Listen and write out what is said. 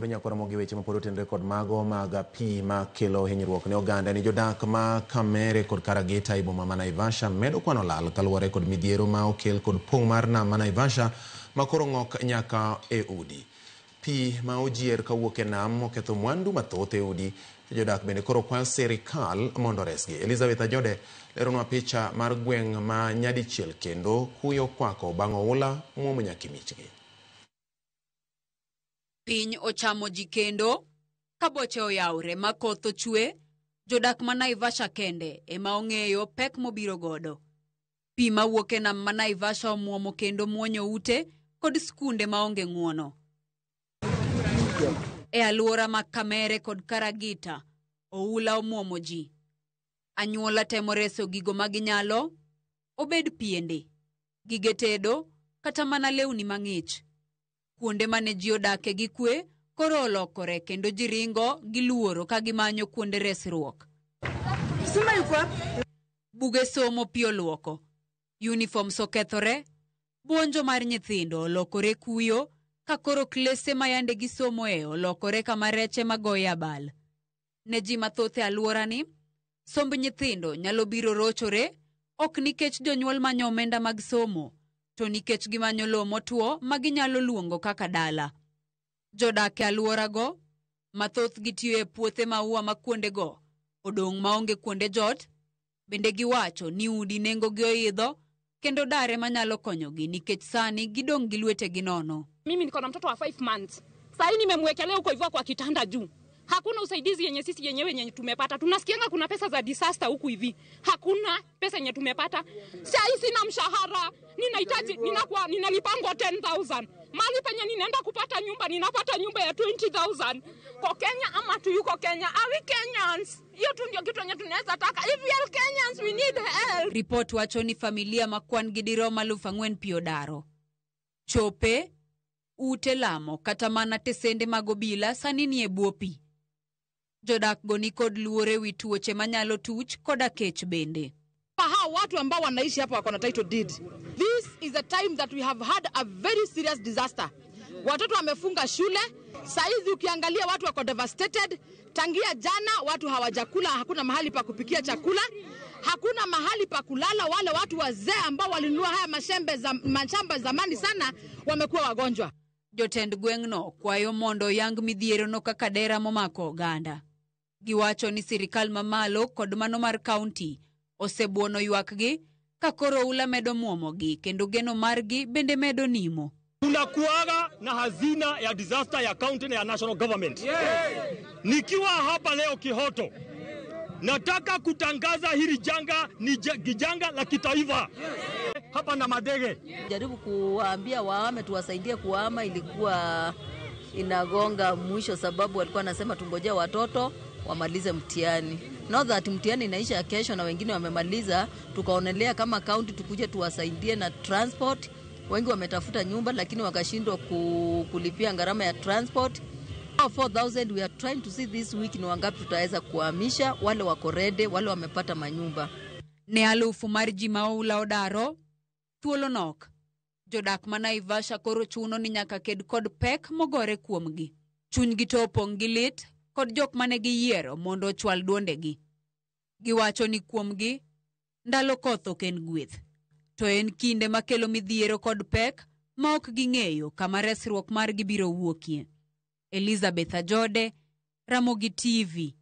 Nyakoro gi weche mapod otenore kod mago mag pi ma kelo hinyruok ne oganda ni jodak ma Kamere kod Karagita boma ma Naivasha medo kwano lal kaluwore kod midhiero ma okel kod pong' mar nam ma Naivasha ma koro ng'ok nyaka e udi. Pi ma ojier kawuok e nam oketho mwandu mathoth e udi. Jodak bende koro kwayo sirikal mondo resgi. Elizabeth Ajode leronwa picha mar gweng' ma nyadichiel kendo kuyo kwako bang' oula muomo nyaka michgi. Piny ochamo ji kendo, kaboche oyawre ma koth ochwe, jodak ma Naivasha kende ema ong'eyo pek mobiro godo. Pi ma wuok e nam ma Naivasha omuomo kendo muonyo ute kod skunde ma onge ng'uono. E alwora ma Kamere kod Karagita, oula omuomo ji. Anyuola temo reso gigo ma ginyalo, obed piende, gige tedo, kata mana lewni mang'ich. Kuonde mane ji odake gi kwe koro olokore kendo ji ringo gi luoro ka gimanyo kuonde resruok. Buge somo pi oluoko, uniforms okethore, buonjo mar nyithindo olokore kuyo ka koro klese ma yande gi somo olokore kama reche magoye abal. Ne ji mathoth e alworani, somb nyithindo nyalo biro rochore ok nikech jonyuol manyo omenda mag somo, to nikech gimanyo lowo motwo ma ginyalo luongo kaka dala. Jodak e alworago, mathoth gitiyo e puothe maua ma kuondego odong' maonge kuonde jot, bende giwacho ni udi nengogi oidho kendo dare manyalo konyogi nikech sani gidong' gi lwetegi nono. Mimi niko na mtoto wa 5 months. Sasa nimemwekelea huko hivyo kwa kitanda juu. Hakuna usaidizi yenye sisi yenyewe tumepata. Tunasikianga kuna pesa za disaster huku hivi. Hakuna pesa yenye tumepata. Sasa sina mshahara. Ninahitaji ninalipangwa 10,000. Mali penye ninaenda kupata nyumba, ninapata nyumba ya 20,000. Kwa Kenya ama tuyuko Kenya? Are we Kenyans? Hiyo tu ndio kitu yenye tunaweza taka. If we are Kenyans, we need help. Report wacho ni familia makwan gidiro malufa ng'wen piodaro. Chope, ute lamo, kata mana tesende magobila sani ni e bwo pi. Jodak goni kod luore wi tuoche manyalo tuch koda kech bende. Hawa watu ambao wanaishi hapa wako na title deed. This is a time that we have had a very serious disaster. Watoto wamefunga shule, saizi ukiangalia watu wako devastated. Tangia jana watu hawajakula, hakuna mahali pa kupikia chakula, hakuna mahali pa kulala. Wale watu wazee ambao walinunua haya mashamba zamani sana wamekuwa wagonjwa. Jotend gweng'no kwayo mondo yang midhiero no kaka dera momako oganda. Giwacho ni sirikal mamalo kod mano mar kaunti osebuono ywakgi ka koro ula medo muomogi kendo geno margi bende medo nimo. Tunakuaga na hazina ya disaster ya county na ya national government. Nikiwa hapa leo Kihoto, nataka kutangaza hili janga ni janga la kitaifa. Hapa na Madege. Jaribu kuwaambia wahame tuwasaidie kuhama, ilikuwa inagonga mwisho sababu walikuwa nasema tungojea watoto wamalize mtihani. Not that mtihani inaisha kesho na wengine wamemaliza, tukaonelea kama county tukuje tuwasaidie na transport. Wengi wametafuta nyumba lakini wakashindwa kulipia gharama ya transport. 4,000 we are trying to see this week ni wangapi tutaweza kuhamisha wale wako ready, wale wamepata manyumba. Ne alufu mar ji maula odaro, thuolo nok. Jodak ma Naivasha koro chuno ni nyaka ked kod pek mogore kuomgi. Chunygi to opong' gi lit kod jok mane giyiero mondo ochwal duondegi. Giwacho ni kuomgi, ndalo koth ok en gweth. To en kinde makelo midhiero kod pek ma ok ging'eyo kama resruok margi biro wuokie. Elizabeth Ajode, Ramogi TV.